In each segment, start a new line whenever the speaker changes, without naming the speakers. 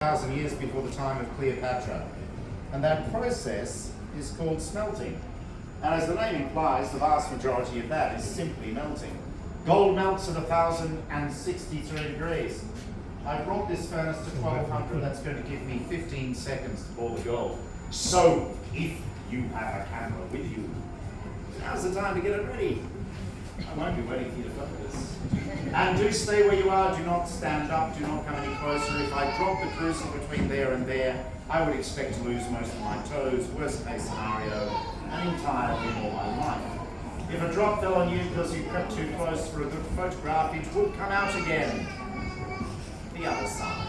1,000 years before the time of Cleopatra. And that process is called smelting. And as the name implies, the vast majority of that is simply melting. Gold melts at 1,063 degrees. I brought this furnace to 1200, that's going to give me 15 seconds to pour the gold. So, if you have a camera with you, now's the time to get it ready. I won't be waiting for you to focus. And do stay where you are, do not stand up, do not come any closer. If I drop the crucible between there and there, I would expect to lose most of my toes, worst case scenario, an entire limb or my life. If a drop fell on you because you crept too close for a good photograph, it would come out again. The other side.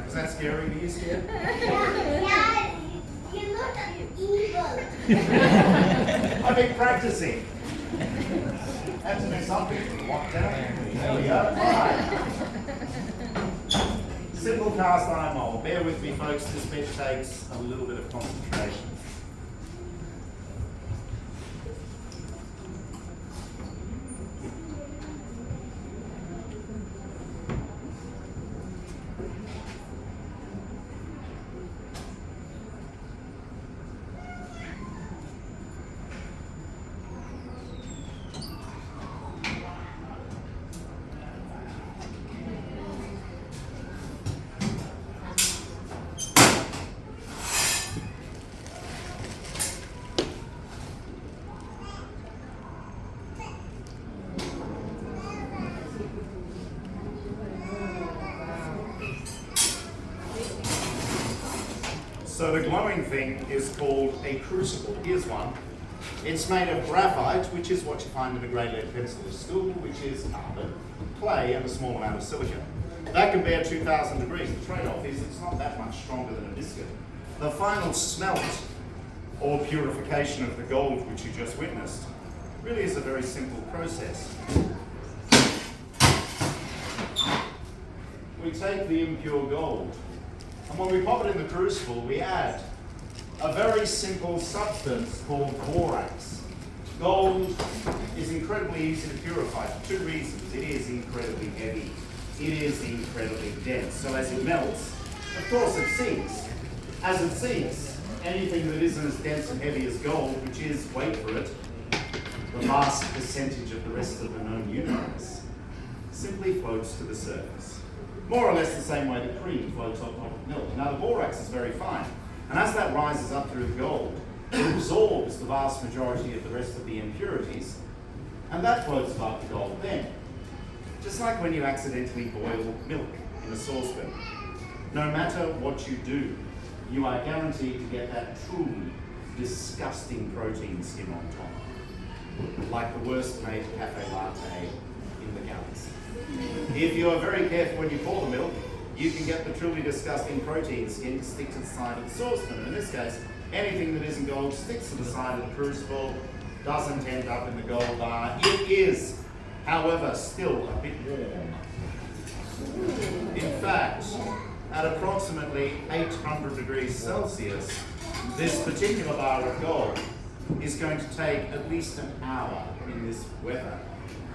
Was that scary? Were you scared?
Yeah, you look evil.
I've been practicing. Had to do something for the lockdown. There we go. All right. Simple cast iron mold. Bear with me, folks. This bit takes a little bit of concentration. So the glowing thing is called a crucible. Here's one. It's made of graphite, which is what you find in a grey lead pencil at school, which is carbon, clay, and a small amount of silica. That can bear 2,000 degrees. The trade-off is it's not that much stronger than a biscuit. The final smelt, or purification of the gold which you just witnessed, really is a very simple process. We take the impure gold, and when we pop it in the crucible, we add a very simple substance called borax. Gold is incredibly easy to purify for two reasons. It is incredibly heavy. It is incredibly dense. So as it melts, of course it sinks. As it sinks, anything that isn't as dense and heavy as gold, which is, wait for it, the vast percentage of the rest of the known universe, simply floats to the surface. More or less the same way that cream floats on top of milk. Now the borax is very fine, and as that rises up through the gold, it absorbs the vast majority of the rest of the impurities, and that floats above the gold then. Just like when you accidentally boil milk in a saucepan. No matter what you do, you are guaranteed to get that truly disgusting protein skim on top. Like the worst made cafe latte in the galaxy. If you are very careful when you pour the milk, you can get the truly disgusting protein skin to stick to the side of the saucepan. And in this case, anything that isn't gold sticks to the side of the crucible, doesn't end up in the gold bar. It is, however, still a bit warm. In fact, at approximately 800 degrees Celsius, this particular bar of gold is going to take at least an hour in this weather,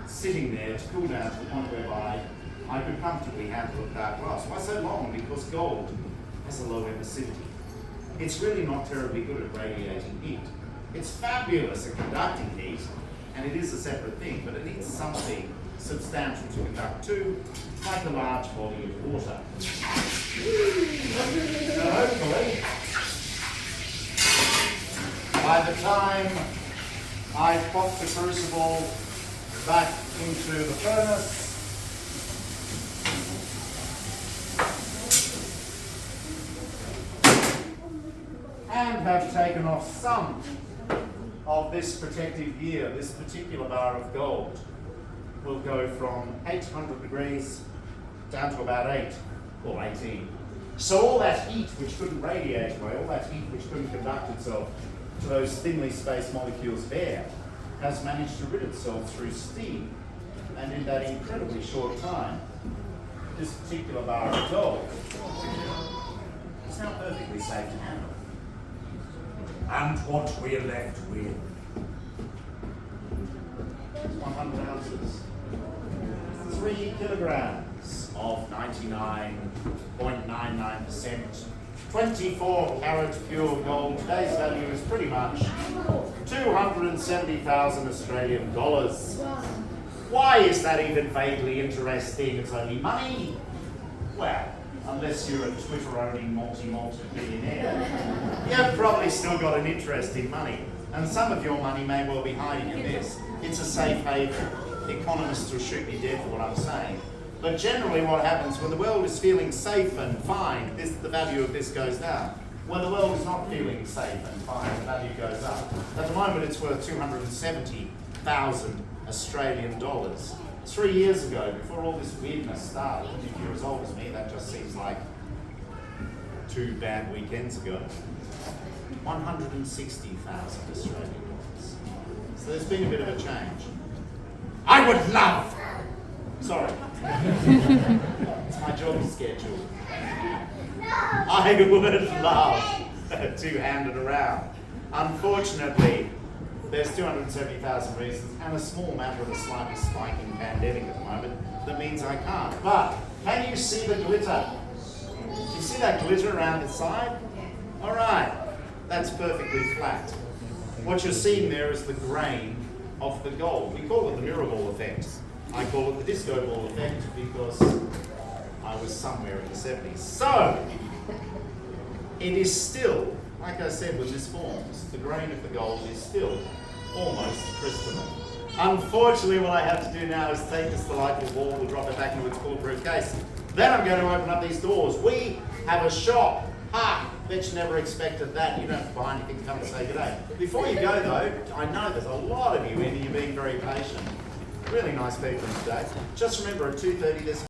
sitting there to cool down to the point whereby I could comfortably handle a dark glass. Why so long? Because gold has a low emissivity. It's really not terribly good at radiating heat. It's fabulous at conducting heat, and it is a separate thing, but it needs something substantial to conduct too, like a large body of water. So hopefully, by the time I pop the crucible back into the furnace, and have taken off some of this protective gear, this particular bar of gold will go from 800 degrees down to about 8 or 18. So all that heat which couldn't radiate away, all that heat which couldn't conduct itself to those thinly spaced molecules of air, has managed to rid itself through steam. And in that incredibly short time, this particular bar of gold is now perfectly safe to handle.
And what we're left with.
100 ounces. It's 3 kilograms of 99.99% 24 karat pure gold. Today's value is pretty much 270,000 Australian dollars. Why is that even vaguely interesting? It's only money. Well, unless you're a Twitter-owning multi-billionaire, you've probably still got an interest in money. And some of your money may well be hiding in this. It's a safe haven. Economists will shoot me dead for what I'm saying. But generally what happens when the world is feeling safe and fine, the value of this goes down. When the world is not feeling safe and fine, the value goes up. At the moment it's worth 270,000 Australian dollars. 3 years ago, before all this weirdness started, if you're as old as me, that just seems like 2 bad weekends ago, 160,000 Australian dollars. So there's been a bit of a change. I would love, sorry, it's my job schedule. I would love to hand it around. Unfortunately, there's 270,000 reasons and a small matter of a slightly spiking pandemic at the moment that means I can't. But can you see the glitter? Do you see that glitter around the side? All right, that's perfectly flat. What you're seeing there is the grain of the gold. We call it the mirror ball effect. I call it the disco ball effect because I was somewhere in the 70s. So, it is still, like I said, when this forms, the grain of the gold is still almost crystalline. Unfortunately, what I have to do now is take this delightful ball, we'll drop it back into its bulletproof case. Then I'm going to open up these doors. We have a shop. Ha! Bet you never expected that. You don't have to buy anything, come and say good day. Before you go though, I know there's a lot of you in and you're being very patient. Really nice people today. Just remember at 2:30 there's